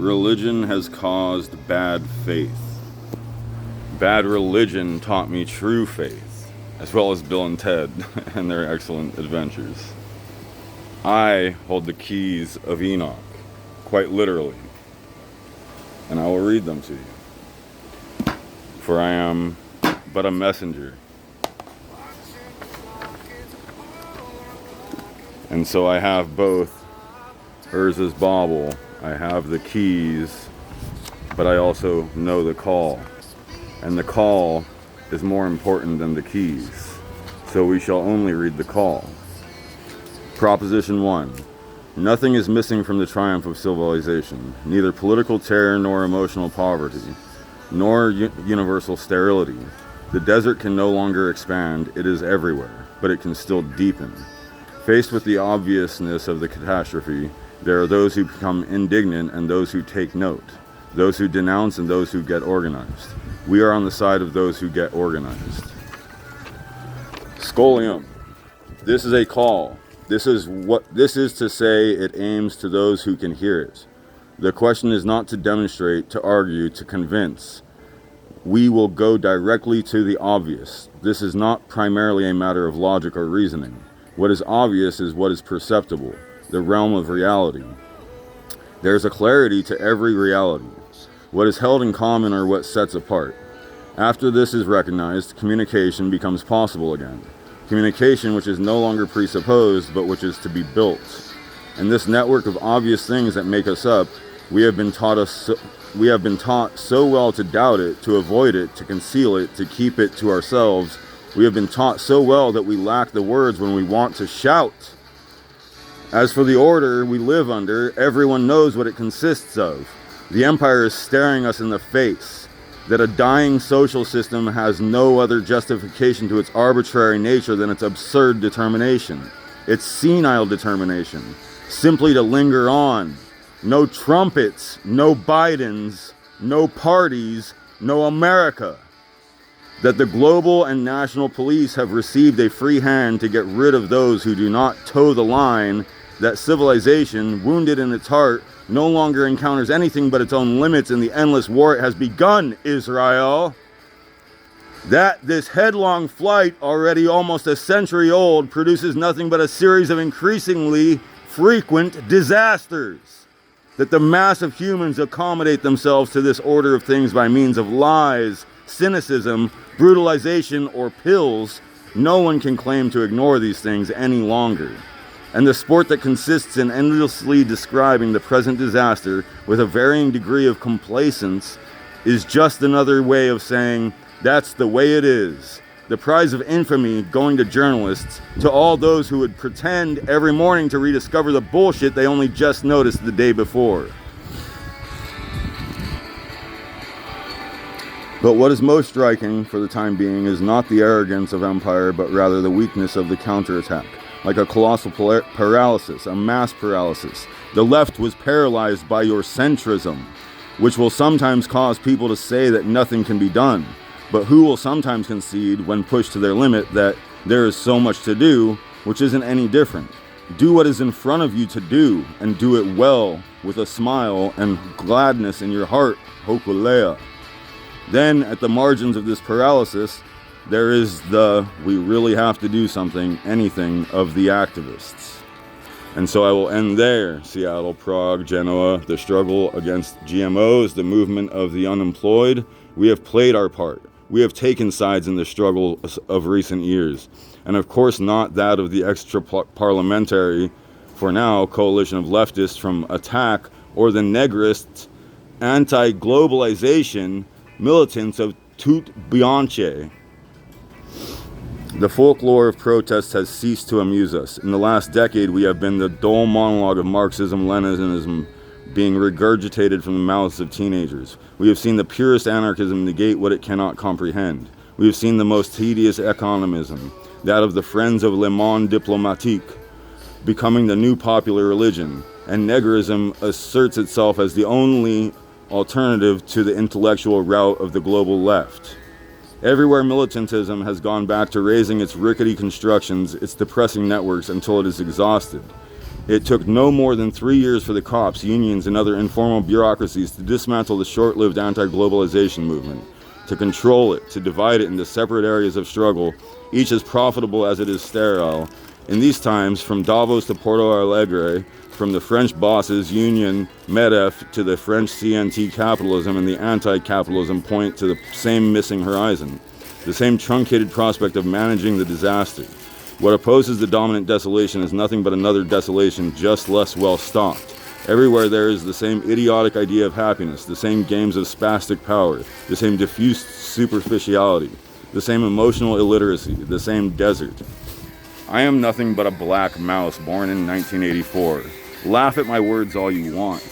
Religion has caused bad faith. Bad religion taught me true faith, as well as Bill and Ted and their excellent adventures. I hold the keys of Enoch, quite literally, and I will read them to you. For I am but a messenger. And so I have both. Hers is bauble. I have the keys, but I also know the call. And the call is more important than the keys. So we shall only read the call. Proposition 1. Nothing is missing from the triumph of civilization. Neither political terror nor emotional poverty, nor universal sterility. The desert can no longer expand. It is everywhere, but it can still deepen. Faced with the obviousness of the catastrophe, there are those who become indignant and those who take note, those who denounce and those who get organized. We are on the side of those who get organized. Scholium. This is a call. This is to say it aims to those who can hear it. The question is not to demonstrate, to argue, to convince. We will go directly to the obvious. This is not primarily a matter of logic or reasoning. What is obvious is what is perceptible, the realm of reality. There is a clarity to every reality. What is held in common or what sets apart. After this is recognized, communication becomes possible again. Communication which is no longer presupposed, but which is to be built. In this network of obvious things that make us up, we have been taught so well to doubt it, to avoid it, to conceal it, to keep it to ourselves. We have been taught so well that we lack the words when we want to shout. As for the order we live under, everyone knows what it consists of. The empire is staring us in the face. That a dying social system has no other justification to its arbitrary nature than its absurd determination. Its senile determination. Simply to linger on. No trumpets, no Bidens, no parties, no America. That the global and national police have received a free hand to get rid of those who do not toe the line. That civilization, wounded in its heart, no longer encounters anything but its own limits in the endless war it has begun, Israel. That this headlong flight, already almost a century old, produces nothing but a series of increasingly frequent disasters. That the mass of humans accommodate themselves to this order of things by means of lies, cynicism, brutalization, or pills. No one can claim to ignore these things any longer. And the sport that consists in endlessly describing the present disaster with a varying degree of complacence is just another way of saying, that's the way it is. The prize of infamy going to journalists, to all those who would pretend every morning to rediscover the bullshit they only just noticed the day before. But what is most striking for the time being is not the arrogance of empire, but rather the weakness of the counterattack. Like a colossal paralysis, a mass paralysis. The left was paralyzed by your centrism, which will sometimes cause people to say that nothing can be done, but who will sometimes concede, when pushed to their limit, that there is so much to do, which isn't any different. Do what is in front of you to do, and do it well, with a smile and gladness in your heart, Hokulea. Then, at the margins of this paralysis, there is the we really have to do something, anything of the activists. And so I will end there. Seattle, Prague, Genoa, the struggle against GMOs, the movement of the unemployed. We have played our part. We have taken sides in the struggle of recent years. And of course not that of the extra-parliamentary, for now, coalition of leftists from attack, or the negrist, anti-globalization militants of Tout Bianche. The folklore of protest has ceased to amuse us. In the last decade, we have been the dull monologue of Marxism, Leninism being regurgitated from the mouths of teenagers. We have seen the purest anarchism negate what it cannot comprehend. We have seen the most tedious economism, that of the Friends of Le Monde Diplomatique, becoming the new popular religion, and negrism asserts itself as the only alternative to the intellectual route of the global left. Everywhere militantism has gone back to raising its rickety constructions, its depressing networks, until it is exhausted. It took no more than 3 years for the cops, unions, and other informal bureaucracies to dismantle the short-lived anti-globalization movement, to control it, to divide it into separate areas of struggle, each as profitable as it is sterile. In these times, from Davos to Porto Alegre, from the French bosses, Union, MEDEF, to the French CNT capitalism and the anti-capitalism point to the same missing horizon, the same truncated prospect of managing the disaster. What opposes the dominant desolation is nothing but another desolation, just less well stocked. Everywhere there is the same idiotic idea of happiness, the same games of spastic power, the same diffuse superficiality, the same emotional illiteracy, the same desert. I am nothing but a black mouse born in 1984. Laugh at my words all you want.